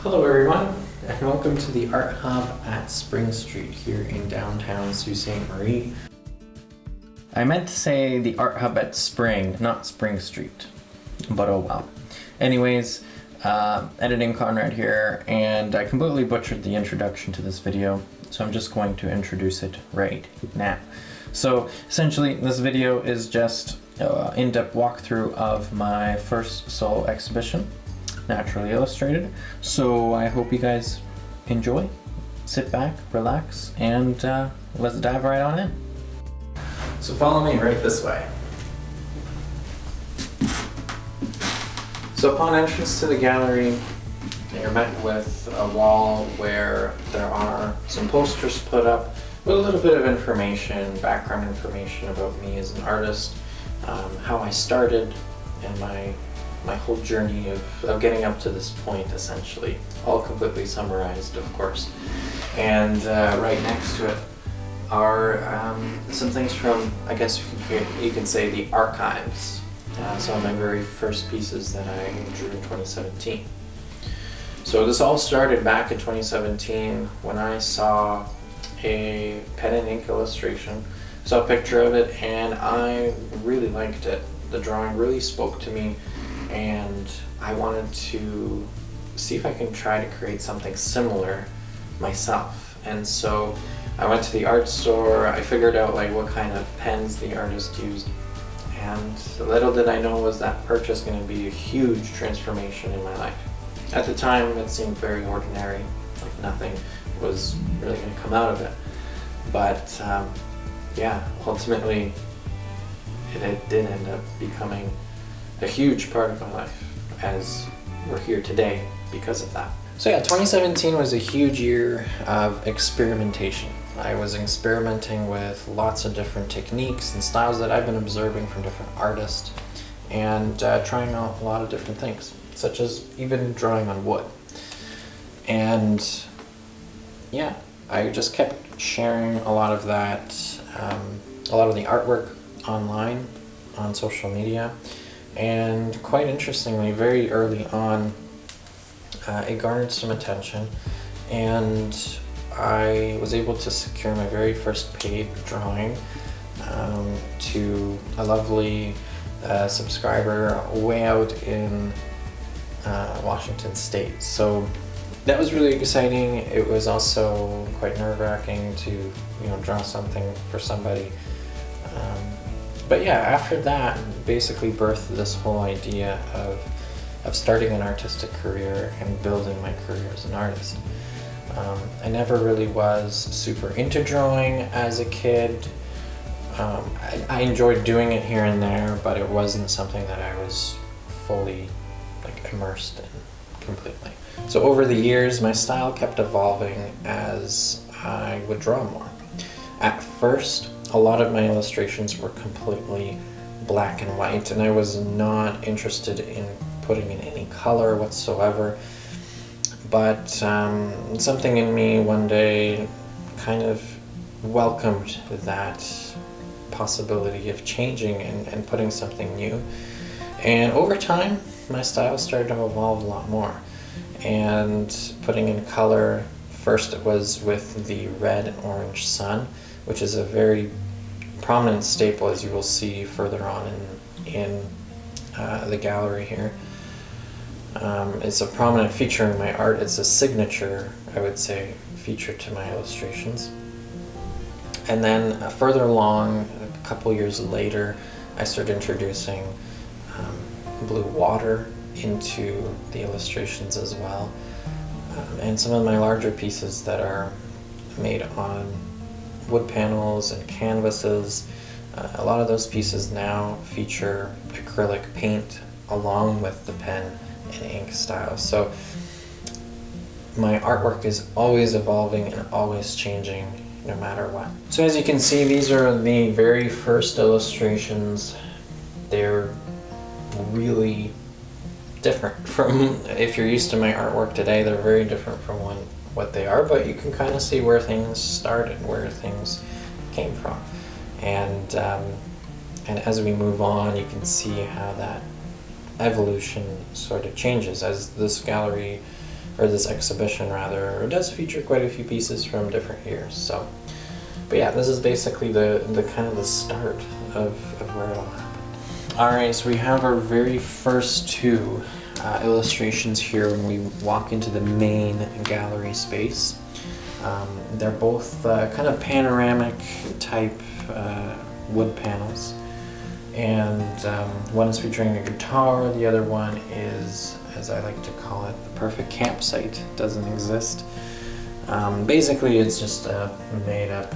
Hello everyone, and welcome to the Art Hub at Spring Street here in downtown Sault Ste. Marie. I meant to say the Art Hub at Spring, not Spring Street, but oh well. Anyways, editing Konrad here, and I completely butchered the introduction to this video, so I'm just going to introduce it right now. So essentially this video is just an in-depth walkthrough of my first solo exhibition, naturally illustrated. So I hope you guys enjoy, sit back, relax, and let's dive right on in. So follow me right this way. So upon entrance to the gallery, you're met with a wall where there are some posters put up with a little bit of information, background information about me as an artist, how I started, and my whole journey of getting up to this point, essentially, all completely summarized, of course. And right next to it are some things from, I guess you can say, the archives. Some of my very first pieces that I drew in 2017. So this all started back in 2017 when I saw a pen and ink illustration, saw a picture of it, and I really liked it. The drawing really spoke to me, and I wanted to see if I can try to create something similar myself. And so I went to the art store, I figured out like what kind of pens the artist used, and little did I know was that purchase going to be a huge transformation in my life. At the time it seemed very ordinary, like nothing was really going to come out of it. But yeah, ultimately it did end up becoming a huge part of my life, as we're here today because of that. So yeah, 2017 was a huge year of experimentation. I was experimenting with lots of different techniques and styles that I've been observing from different artists, and trying out a lot of different things, such as even drawing on wood. And yeah, I just kept sharing a lot of that, a lot of the artwork online, on social media. And quite interestingly, very early on, it garnered some attention, and I was able to secure my very first paid drawing to a lovely subscriber way out in Washington State. So that was really exciting. It was also quite nerve-wracking to, draw something for somebody. But yeah, after that, basically birthed this whole idea of starting an artistic career and building my career as an artist. I never really was super into drawing as a kid. I enjoyed doing it here and there, but it wasn't something that I was fully immersed in completely. So over the years, my style kept evolving as I would draw more. At first, a lot of my illustrations were completely black and white, and I was not interested in putting in any color whatsoever. But something in me one day kind of welcomed that possibility of changing and putting something new. And over time, my style started to evolve a lot more. And putting in color, first it was with the red and orange sun, which is a very prominent staple, as you will see further on in the gallery here. It's a prominent feature in my art. It's a signature, I would say, feature to my illustrations. And then further along, a couple years later, I started introducing blue water into the illustrations as well. And some of my larger pieces that are made on wood panels and canvases, a lot of those pieces now feature acrylic paint along with the pen and ink style. So my artwork is always evolving and always changing no matter what. So as you can see, these are the very first illustrations. They're really different from, if you're used to my artwork today, they're very different from what they are, but you can kind of see where things started, where things came from. And as we move on, you can see how that evolution sort of changes as this gallery or this exhibition rather, it does feature quite a few pieces from different years. So, but yeah, this is basically the kind of the start of where it all happened. All right, so we have our very first two illustrations here when we walk into the main gallery space. They're both kind of panoramic type wood panels, and one is featuring a guitar, the other one is, as I like to call it, the perfect campsite. It doesn't exist. Basically it's just made up,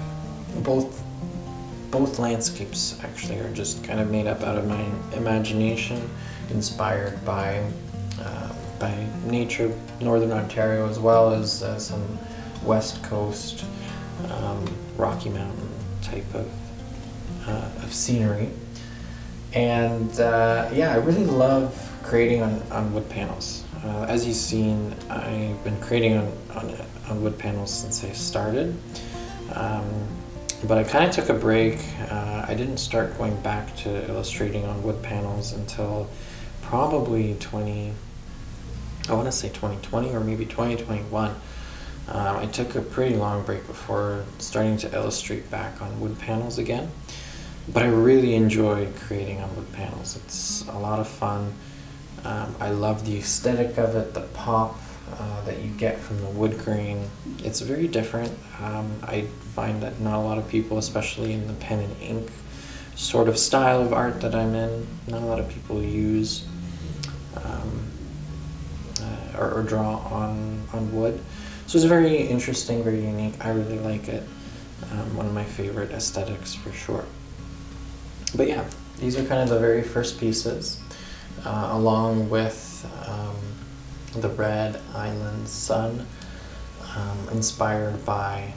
both landscapes actually are just kind of made up out of my imagination, inspired by nature, Northern Ontario, as well as some West Coast Rocky Mountain type of scenery. And yeah, I really love creating on wood panels. As you've seen, I've been creating on wood panels since I started, but I kind of took a break. I didn't start going back to illustrating on wood panels until probably 2020 or maybe 2021. I took a pretty long break before starting to illustrate back on wood panels again, but I really enjoy creating on wood panels. It's a lot of fun. I love the aesthetic of it, the pop that you get from the wood grain. It's very different. I find that not a lot of people, especially in the pen and ink sort of style of art that I'm in, not a lot of people use or draw on wood. So it's very interesting, very unique. I really like it. One of my favorite aesthetics for sure. But yeah, these are kind of the very first pieces, along with the Red Island Sun, inspired by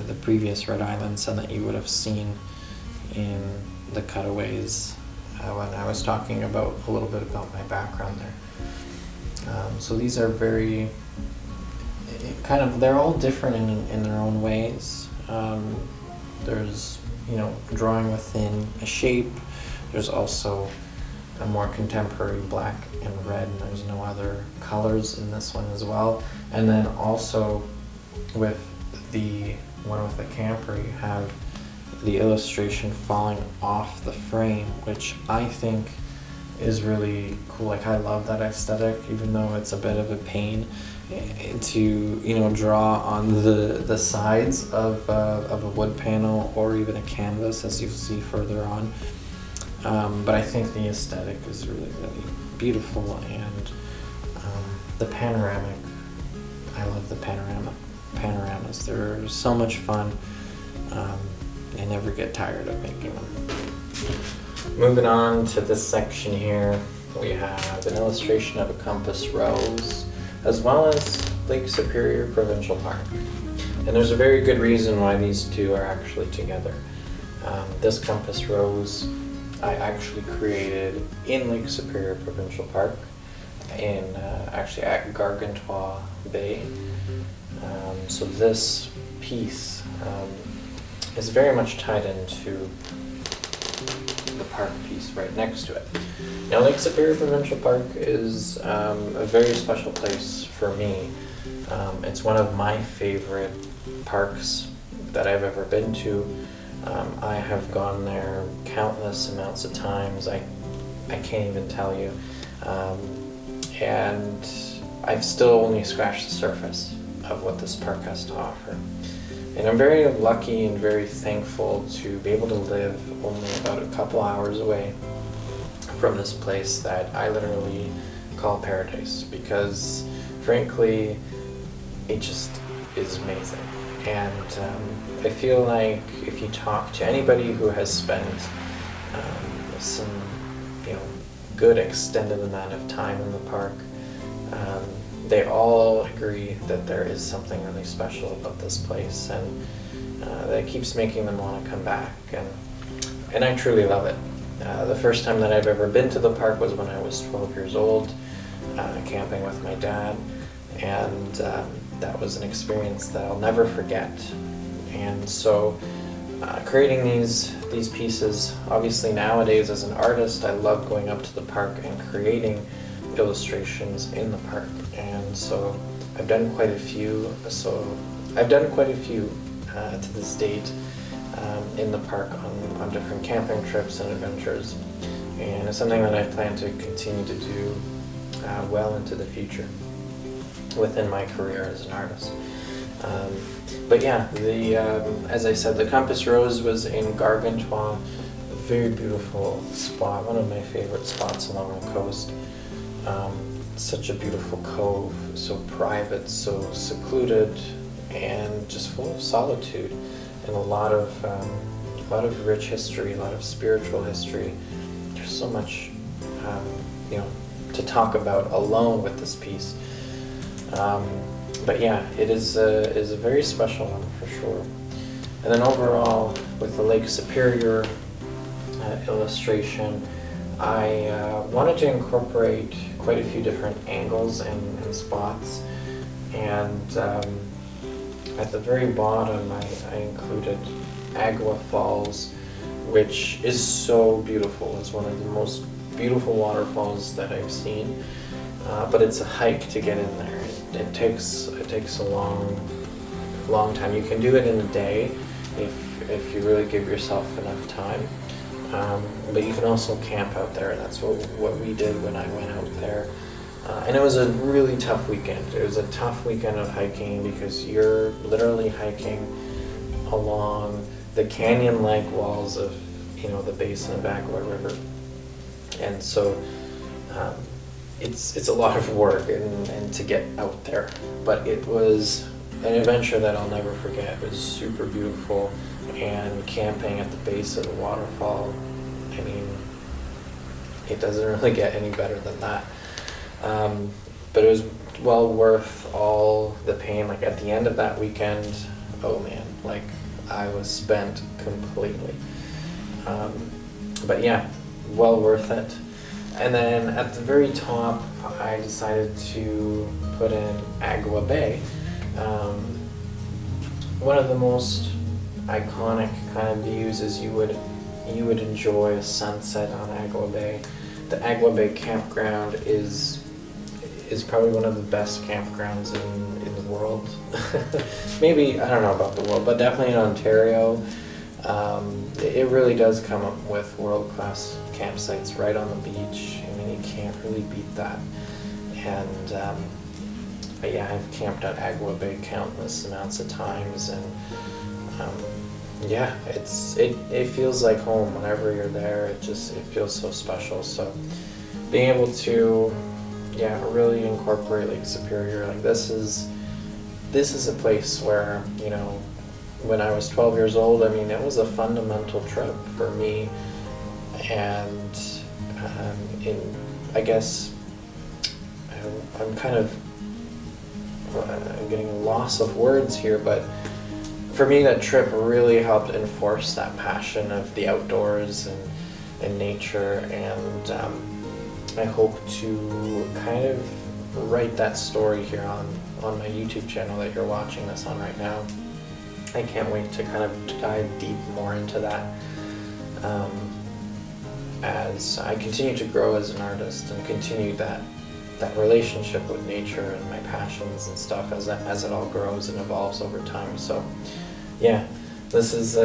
the previous Red Island Sun that you would have seen in the cutaways when I was talking about a little bit about my background there. So these are very they're all different in their own ways. There's, drawing within a shape. There's also a more contemporary black and red, and there's no other colors in this one as well. And then also with the one with the camper, you have the illustration falling off the frame, which I think is really cool. Like, I love that aesthetic, even though it's a bit of a pain to draw on the sides of a wood panel or even a canvas, as you'll see further on. But I think the aesthetic is really, really beautiful, and the panoramic, I love the panoramas. They're so much fun. I never get tired of making them. Moving on to this section here, we have an illustration of a compass rose, as well as Lake Superior Provincial Park. And there's a very good reason why these two are actually together. This compass rose I actually created in Lake Superior Provincial Park, actually at Gargantua Bay. So this piece is very much tied into the park piece right next to it. Now, Lake Superior Provincial Park is a very special place for me. It's one of my favorite parks that I've ever been to. I have gone there countless amounts of times. I can't even tell you. And I've still only scratched the surface of what this park has to offer. And I'm very lucky and very thankful to be able to live only about a couple hours away from this place that I literally call paradise, because frankly, it just is amazing. And I feel like if you talk to anybody who has spent some good extended amount of time in the park, they all agree that there is something really special about this place, and that keeps making them want to come back, and I truly love it. The first time that I've ever been to the park was when I was 12 years old, camping with my dad, and that was an experience that I'll never forget. And so creating these pieces, obviously nowadays as an artist, I love going up to the park and creating illustrations in the park, and so I've done quite a few. To this date in the park on different camping trips and adventures, and it's something that I plan to continue to do well into the future within my career as an artist. But yeah, as I said, the Compass Rose was in Gargantua, a very beautiful spot, one of my favorite spots along the coast. Such a beautiful cove, so private, so secluded, and just full of solitude, and a lot of rich history, a lot of spiritual history. There's so much, to talk about alone with this piece. But yeah, it is a very special one for sure. And then overall, with the Lake Superior illustration, I wanted to incorporate quite a few different angles and spots. And at the very bottom, I included Agua Falls, which is so beautiful. It's one of the most beautiful waterfalls that I've seen. But it's a hike to get in there. It takes a long time. You can do it in a day if you really give yourself enough time. But you can also camp out there. That's what we did when I went out there. And it was a really tough weekend. It was a tough weekend of hiking because you're literally hiking along the canyon-like walls of, the basin of Agua River. And so it's a lot of work and to get out there. But it was an adventure that I'll never forget. It was super beautiful, and camping at the base of the waterfall, I mean, it doesn't really get any better than that. But it was well worth all the pain. Like at the end of that weekend, oh man, like I was spent completely. But yeah, well worth it. And then at the very top, I decided to put in Agua Bay. One of the most iconic kind of views is you would enjoy a sunset on Agua Bay. The Agua Bay campground is probably one of the best campgrounds in the world. Maybe, I don't know about the world, but definitely in Ontario. It really does come up with world-class campsites right on the beach. I mean, you can't really beat that. And but yeah, I've camped at Agua Bay countless amounts of times, and yeah, it feels like home whenever you're there. It feels so special. So being able to really incorporate Lake Superior, like this is a place where, when I was 12 years old, I mean, it was a fundamental trip for me. And I guess I'm kind of I'm getting a loss of words here, but for me that trip really helped enforce that passion of the outdoors and nature, and I hope to kind of write that story here on my YouTube channel that you're watching this on right now. I can't wait to kind of dive deep more into that as I continue to grow as an artist and continue that relationship with nature and my passions and stuff as it all grows and evolves over time. So yeah, this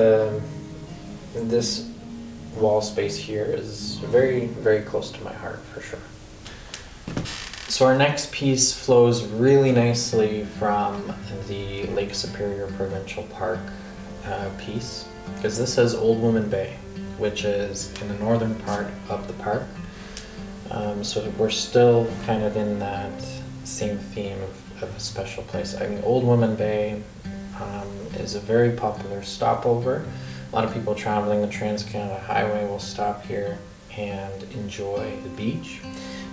wall space here is very, very close to my heart for sure. So our next piece flows really nicely from the Lake Superior Provincial Park piece, because this is Old Woman Bay, which is in the northern part of the park. So we're still kind of in that same theme of a special place. I mean, Old Woman Bay is a very popular stopover. A lot of people traveling the Trans-Canada Highway will stop here and enjoy the beach.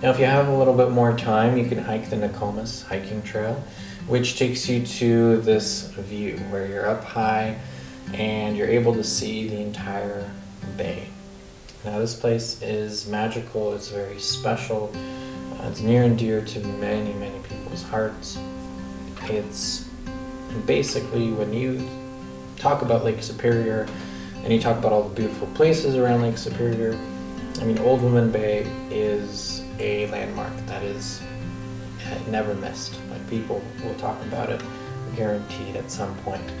Now, if you have a little bit more time, you can hike the Nokomis hiking trail, which takes you to this view where you're up high and you're able to see the entire bay. Now, this place is magical. It's very special. It's near and dear to many, many people's hearts. It's basically, when you talk about Lake Superior and you talk about all the beautiful places around Lake Superior, I mean, Old Woman Bay is a landmark that is never missed. Like, people will talk about it, guaranteed at some point.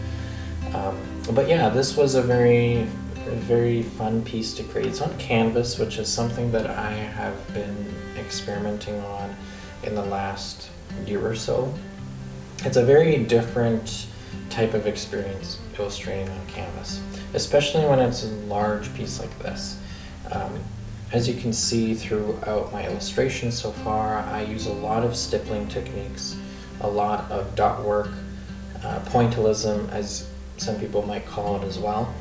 But yeah, this was a very fun piece to create. It's on canvas, which is something that I have been experimenting on in the last year or so. It's a very different type of experience illustrating on canvas, especially when it's a large piece like this. As you can see throughout my illustrations so far, I use a lot of stippling techniques, a lot of dot work, pointillism, as some people might call it as well.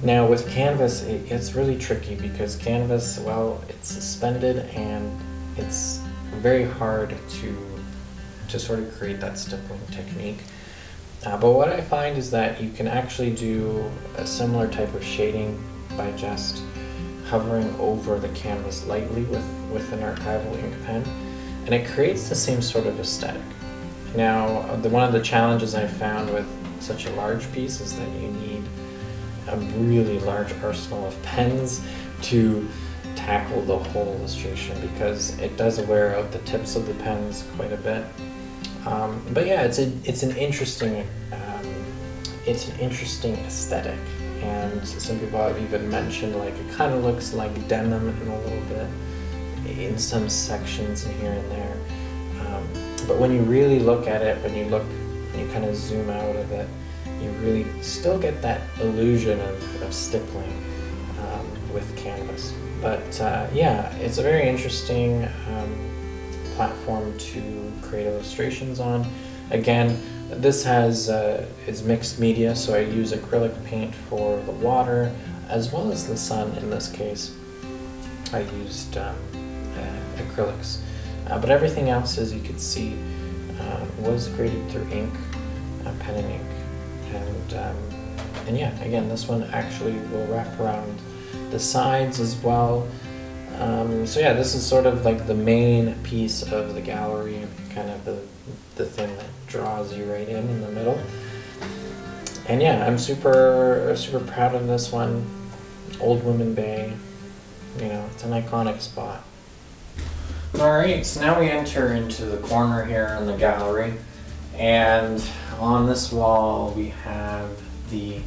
Now with canvas, it's really tricky because canvas, well, it's suspended and it's very hard to sort of create that stippling technique. But what I find is that you can actually do a similar type of shading by just hovering over the canvas lightly with an archival ink pen, and it creates the same sort of aesthetic. Now, one of the challenges I found with such a large piece is that you need a really large arsenal of pens to tackle the whole illustration, because it does wear out the tips of the pens quite a bit. But yeah, it's an interesting aesthetic, and some people have even mentioned like it kind of looks like denim in a little bit in some sections and here and there. But when you really look at it, when you kind of zoom out of it, you really still get that illusion of stippling with canvas. But yeah, it's a very interesting platform to create illustrations on. Again, this is mixed media, so I use acrylic paint for the water as well as the sun. In this case, I used acrylics, but everything else, as you can see, was created through ink, pen and ink, and yeah, again, this one actually will wrap around the sides as well. So yeah, this is sort of like the main piece of the gallery, kind of the thing that draws you right in the middle. And yeah, I'm super proud of this one. Old Women Bay, you know, it's an iconic spot. Alright, so now we enter into the corner here in the gallery, and on this wall we have the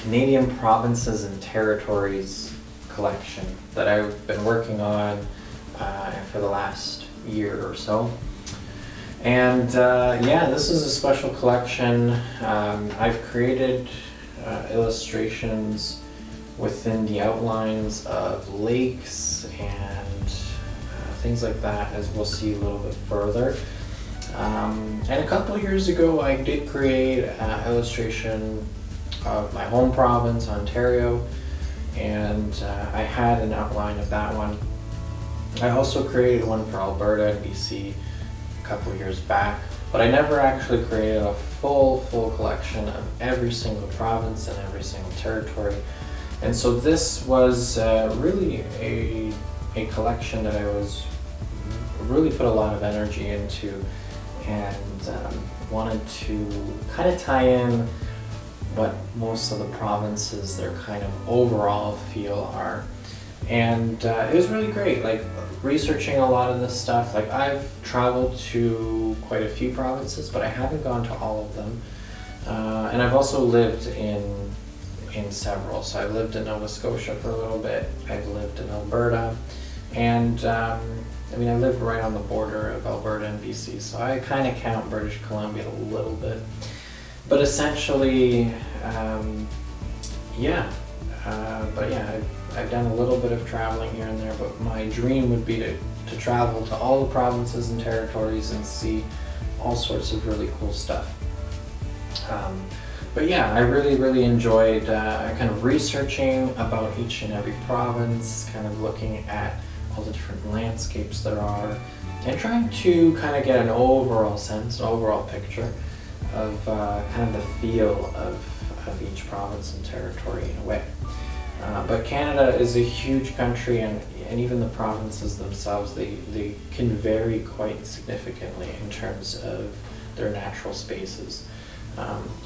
Canadian Provinces and Territories collection that I've been working on for the last year or so. And yeah, this is a special collection. I've created illustrations within the outlines of lakes and things like that, as we'll see a little bit further. And a couple of years ago I did create an illustration of my home province, Ontario, and I had an outline of that one. I also created one for Alberta and BC a couple of years back, but I never actually created a full collection of every single province and every single territory. And so this was really a collection that I was really put a lot of energy into, and wanted to kind of tie in what most of the provinces, their kind of overall feel are. And it was really great, like researching a lot of this stuff. Like, I've traveled to quite a few provinces, but I haven't gone to all of them. And I've also lived in several. So I lived in Nova Scotia for a little bit, I've lived in Alberta, and I mean, I lived right on the border of Alberta and BC, so I kind of count British Columbia a little bit. But essentially, yeah, I've done a little bit of traveling here and there, but my dream would be to travel to all the provinces and territories and see all sorts of really cool stuff. But yeah, I really enjoyed kind of researching about each and every province, kind of looking at all the different landscapes there are, and trying to kind of get an overall sense, an overall picture of kind of the feel of each province and territory in a way. But Canada is a huge country, and even the provinces themselves, they can vary quite significantly in terms of their natural spaces.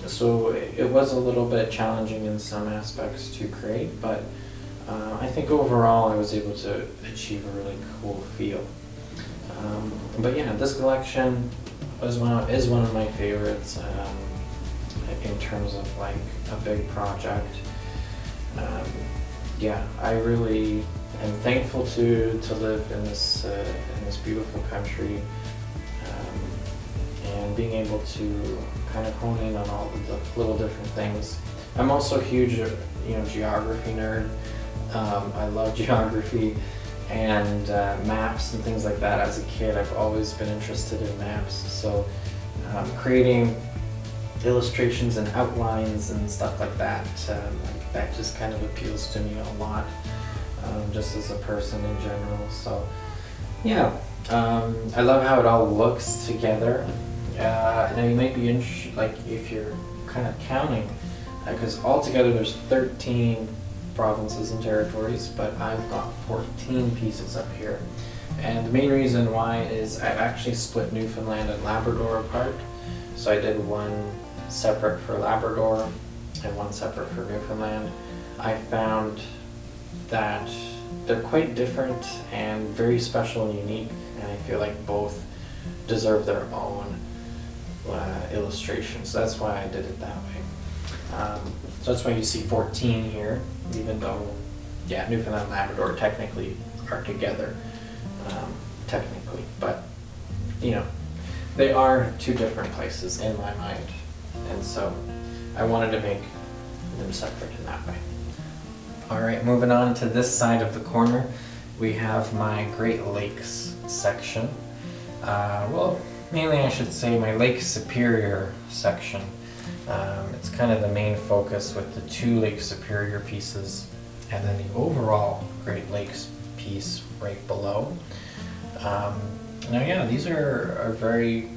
So it was a little bit challenging in some aspects to create, but I think overall I was able to achieve a really cool feel. But yeah, this collection is one of my favorites in terms of like a big project. Yeah, I really am thankful to live in this beautiful country, and being able to kind of hone in on all the little different things. I'm also a huge, geography nerd. I love geography and maps and things like that. As a kid, I've always been interested in maps, so creating illustrations and outlines and stuff like that, that just kind of appeals to me a lot, just as a person in general. So yeah, I love how it all looks together. Now you might be like if you're kind of counting, because altogether there's 13 provinces and territories, but I've got 14 pieces up here. And the main reason why is I've actually split Newfoundland and Labrador apart. So I did one separate for Labrador and one separate for Newfoundland. I found that they're quite different and very special and unique, and I feel like both deserve their own illustration. So that's why I did it that way. So that's why you see 14 here, even though, yeah, Newfoundland and Labrador technically are together, technically, but they are two different places in my mind, and so I wanted to make them separate in that way. All right, moving on to this side of the corner, we have my Great Lakes section. Well, mainly I should say my Lake Superior section. It's kind of the main focus with the 2 Lake Superior pieces and then the overall Great Lakes piece right below. Now yeah, these are very,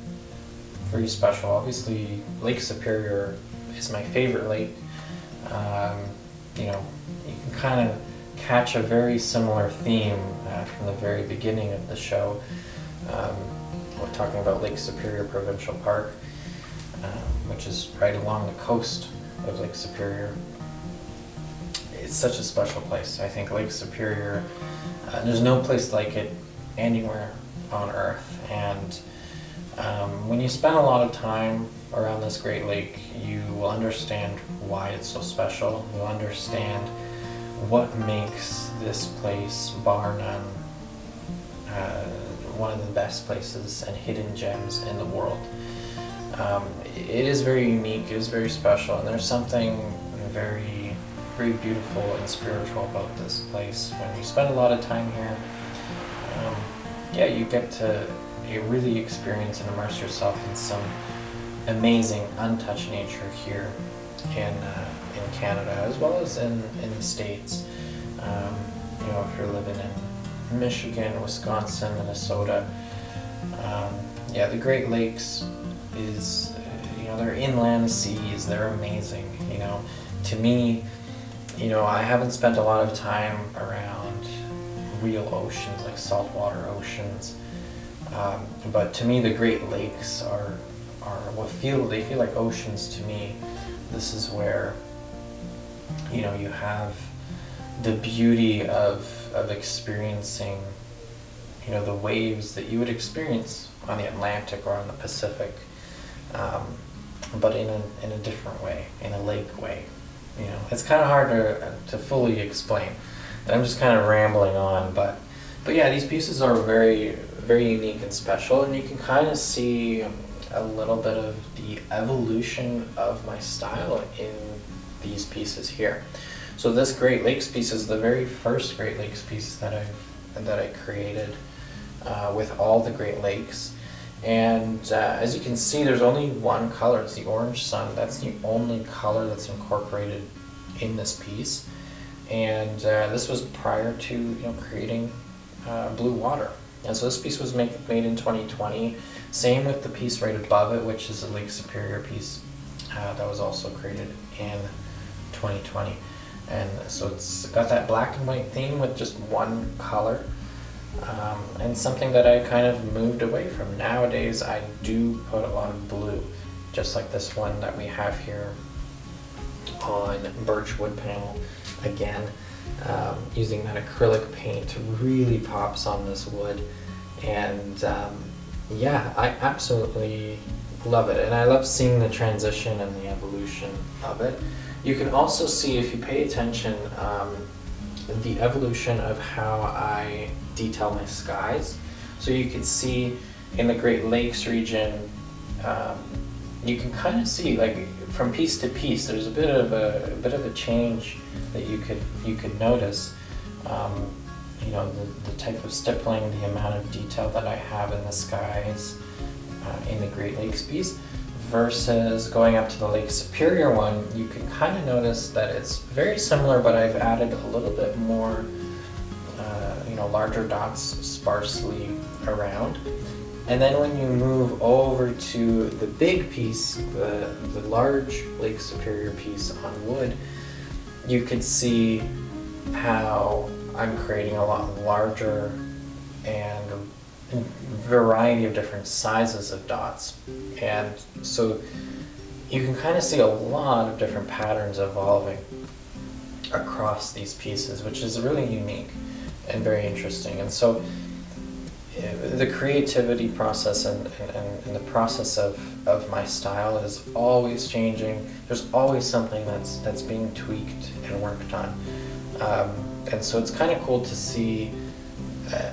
very special. Obviously Lake Superior is my favorite lake. You can kind of catch a very similar theme from the very beginning of the show. We're talking about Lake Superior Provincial Park, which is right along the coast of Lake Superior. It's such a special place. I think Lake Superior, there's no place like it anywhere on Earth, and when you spend a lot of time around this Great Lake, you will understand why it's so special. You'll understand what makes this place, bar none, one of the best places and hidden gems in the world. It is very unique, it is very special, and there's something very, very beautiful and spiritual about this place. When you spend a lot of time here, yeah, you get to really experience and immerse yourself in some amazing, untouched nature here in Canada, as well as in the States. If you're living in Michigan, Wisconsin, Minnesota, yeah, the Great Lakes is, they're inland seas, they're amazing. To me, I haven't spent a lot of time around real oceans, like saltwater oceans, but to me the Great Lakes are they feel like oceans to me. This is where you have the beauty of experiencing the waves that you would experience on the Atlantic or on the Pacific, but in a different way, in a lake way. It's kind of hard to fully explain. I'm just kind of rambling on, but yeah, these pieces are very, very unique and special, and you can kind of see a little bit of the evolution of my style in these pieces here. So this Great Lakes piece is the very first Great Lakes piece that I created with all the Great Lakes. And as you can see, there's only one color. It's the orange sun. That's the only color that's incorporated in this piece. And this was prior to creating blue water. And so this piece was made in 2020. Same with the piece right above it, which is a Lake Superior piece that was also created in 2020. And so it's got that black and white theme with just one color. And something that I kind of moved away from. Nowadays I do put a lot of blue, just like this one that we have here on birch wood panel again. using that acrylic paint really pops on this wood. And yeah, I absolutely love it, and I love seeing the transition and the evolution of it. You can also see, if you pay attention, the evolution of how I detail my skies. So you can see in the Great Lakes region, you can kind of see, like, from piece to piece, there's a bit of a change that you could notice. You know, the type of stippling, the amount of detail that I have in the skies in the Great Lakes piece versus going up to the Lake Superior one. You can kind of notice that it's very similar, but I've added a little bit more, you know, larger dots sparsely around. And then when you move over to the big piece, the large Lake Superior piece on wood, you can see how I'm creating a lot larger and a variety of different sizes of dots. And so you can kind of see a lot of different patterns evolving across these pieces, which is really unique and very interesting. And so the creativity process and the process of my style is always changing. There's always something that's being tweaked and worked on. And so it's kind of cool to see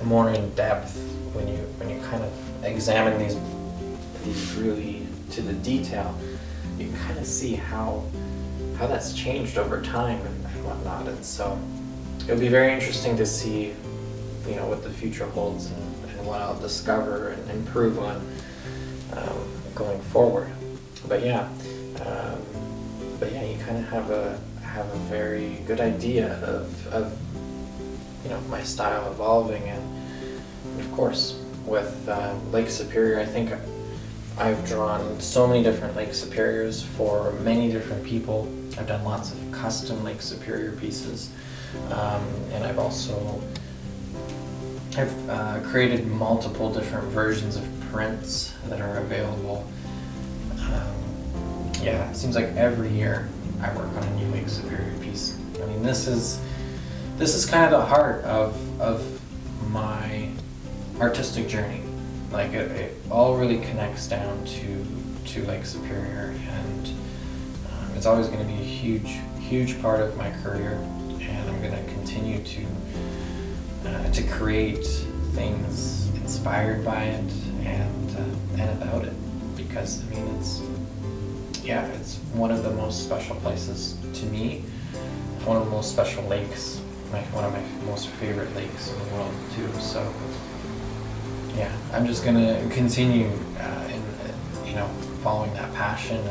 more in depth when you kind of examine these really to the detail. You can kind of see how that's changed over time and whatnot. And so it'll be very interesting to see, you know, what the future holds and what I'll discover and improve on going forward. But yeah, you kind of have a very good idea of you know, my style evolving. And of course with Lake Superior, I think I've drawn so many different Lake Superiors for many different people. I've done lots of custom Lake Superior pieces, and I've created multiple different versions of prints that are available. Yeah, it seems like every year I work on a new Lake Superior piece. I mean, this is kind of the heart of my artistic journey. Like it all really connects down to Lake Superior, and it's always going to be a huge part of my career, and I'm going to continue to create things inspired by it and about it, because I mean it's one of the most special places to me, one of the most special lakes, one of my most favorite lakes in the world too. So yeah, I'm just gonna continue in following that passion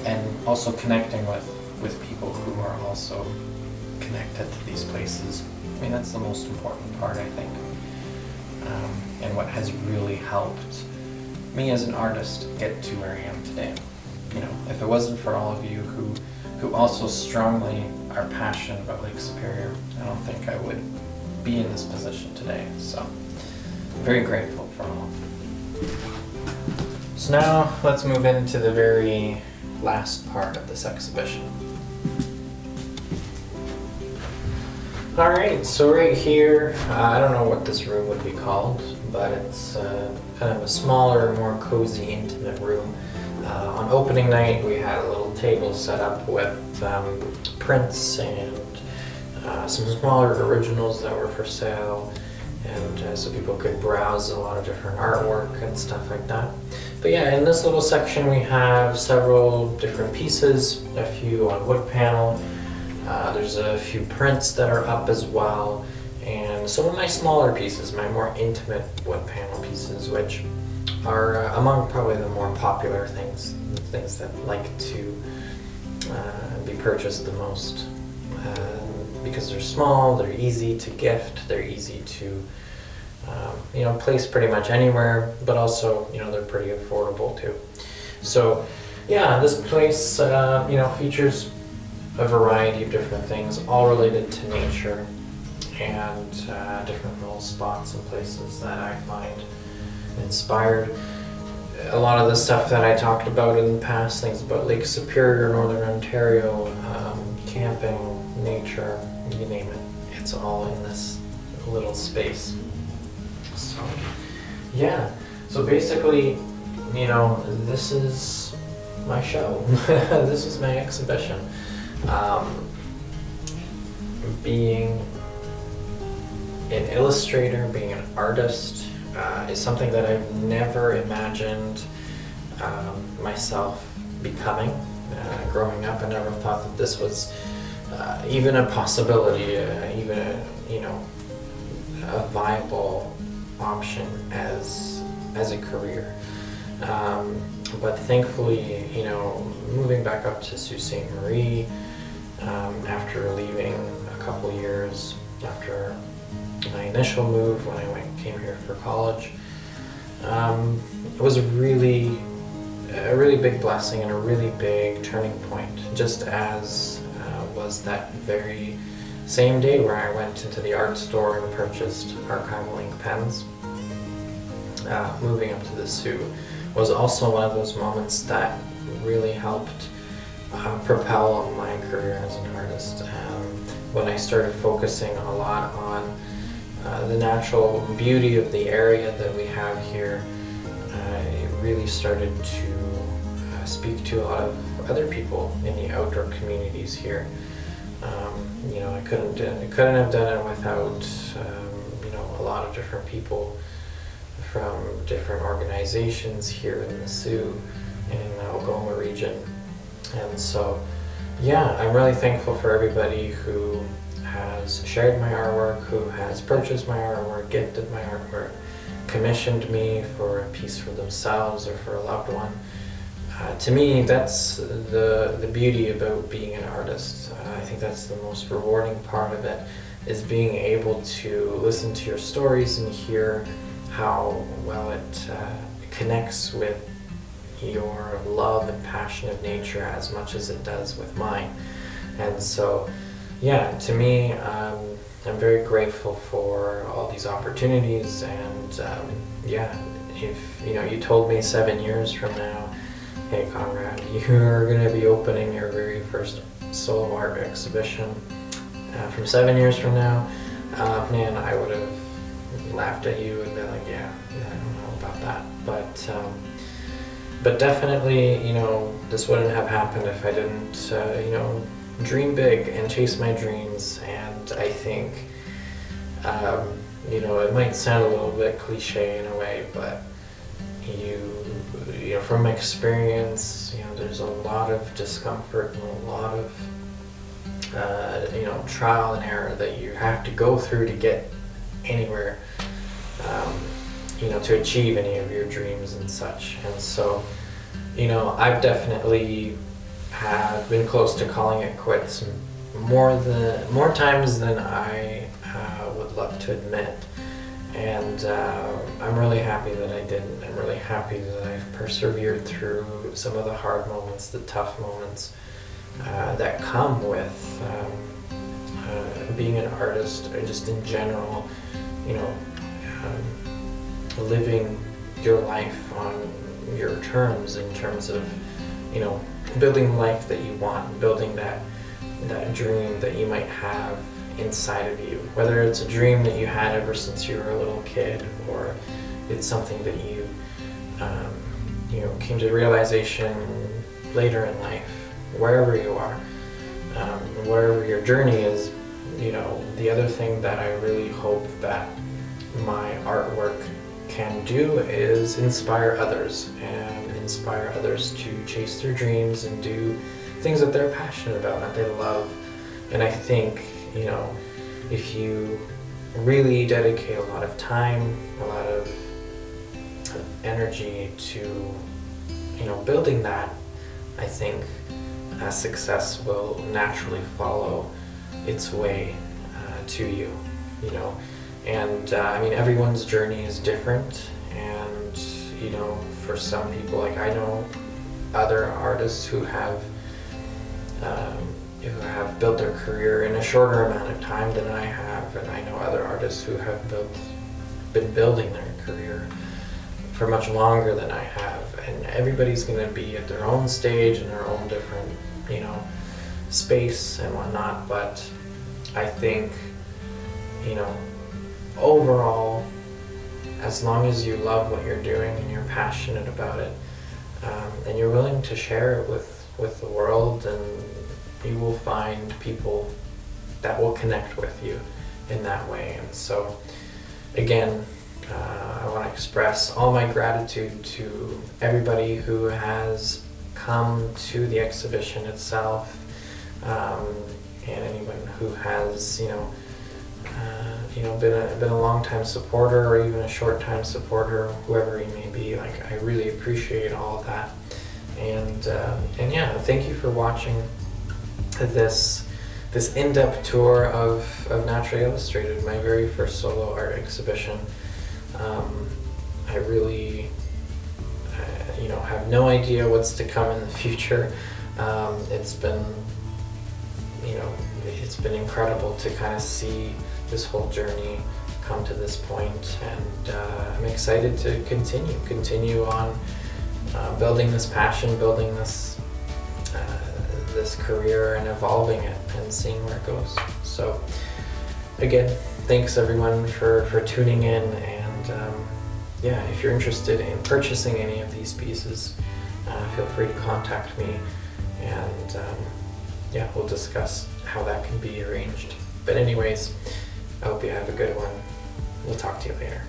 and also connecting with people who are also connected to these places. I mean, that's the most important part, I think, and what has really helped me as an artist get to where I am today. You know, if it wasn't for all of you who also strongly are passionate about Lake Superior, I don't think I would be in this position today. So I'm very grateful for all of you. So now let's move into the very last part of this exhibition. Alright, so right here, I don't know what this room would be called, but it's kind of a smaller, more cozy, intimate room. On opening night, we had a little table set up with prints and some smaller originals that were for sale, and so people could browse a lot of different artwork and stuff like that. But yeah, in this little section we have several different pieces, a few on wood panel. There's a few prints that are up as well, and some of my smaller pieces, my more intimate wood panel pieces, which are among probably the more popular things that like to be purchased the most, because they're small, they're easy to gift, they're easy to place pretty much anywhere, but also they're pretty affordable too. So yeah, this place features a variety of different things, all related to nature, and different little spots and places that I find inspired. A lot of the stuff that I talked about in the past, things about Lake Superior, Northern Ontario, camping, nature, you name it. it's all in this little space. So yeah, so basically, you know, this is my show. This is my exhibition. Being an illustrator, being an artist, is something that I've never imagined myself becoming. Growing up, I never thought that this was even a possibility, even a viable option as a career. But thankfully, you know, moving back up to Sault Ste. Marie after leaving a couple years after my initial move when I came here for college, it was a really big blessing and a really big turning point, just as was that very same day where I went into the art store and purchased archival ink pens. Moving up to the Sault was also one of those moments that really helped propel my career as an artist. When I started focusing a lot on the natural beauty of the area that we have here, it really started to speak to a lot of other people in the outdoor communities here. You know, I couldn't have done it without you know, a lot of different people from different organizations here in the Sault and Algoma region. And so, yeah, I'm really thankful for everybody who has shared my artwork, who has purchased my artwork, gifted my artwork, commissioned me for a piece for themselves or for a loved one. To me, that's the beauty about being an artist. I think that's the most rewarding part of it, is being able to listen to your stories and hear how well it connects with your love and passion of nature as much as it does with mine. And so, yeah, to me, I'm very grateful for all these opportunities. And yeah, if you told me 7 years from now, hey Konrad, you're going to be opening your very first solo art exhibition from 7 years from now, man, I would have laughed at you and been like, yeah, I don't know about that. But definitely, you know, this wouldn't have happened if I didn't, you know, dream big and chase my dreams. And I think, you know, it might sound a little bit cliche in a way, but you know, from my experience, you know, there's a lot of discomfort and a lot of, you know, trial and error that you have to go through to get anywhere, you know, to achieve any of your dreams and such. And so, you know, I've definitely have been close to calling it quits more times than I would love to admit. And I'm really happy that I didn't. I'm really happy that I've persevered through some of the hard moments, the tough moments that come with being an artist, or just in general, you know, living your life on your terms, in terms of, you know, building the life that you want, building that dream that you might have inside of you, whether it's a dream that you had ever since you were a little kid, or it's something that you you know, came to realization later in life, wherever you are, wherever your journey is. You know, the other thing that I really hope that my artwork can do is inspire others, and inspire others to chase their dreams and do things that they're passionate about, that they love. And I think, you know, if you really dedicate a lot of time, a lot of energy to, you know, building that, I think success will naturally follow its way to you, you know. And I mean, everyone's journey is different, and, you know, for some people, like I know other artists who have built their career in a shorter amount of time than I have, and I know other artists who have been building their career for much longer than I have. And everybody's going to be at their own stage and their own different, you know, space and whatnot. But I think you know, overall, as long as you love what you're doing and you're passionate about it, and you're willing to share it with the world, and you will find people that will connect with you in that way. And so again, I want to express all my gratitude to everybody who has come to the exhibition itself, and anyone who has, been a long-time supporter or even a short-time supporter, whoever you may be. Like, I really appreciate all of that. And yeah, thank you for watching this in-depth tour of Naturally Illustrated, my very first solo art exhibition. I really, have no idea what's to come in the future. It's been incredible to kind of see this whole journey come to this point, and I'm excited to continue on building this passion, building this career, and evolving it and seeing where it goes. So again, thanks everyone for tuning in, and yeah, if you're interested in purchasing any of these pieces, feel free to contact me, and yeah, we'll discuss how that can be arranged. But anyways, I hope you have a good one. We'll talk to you later.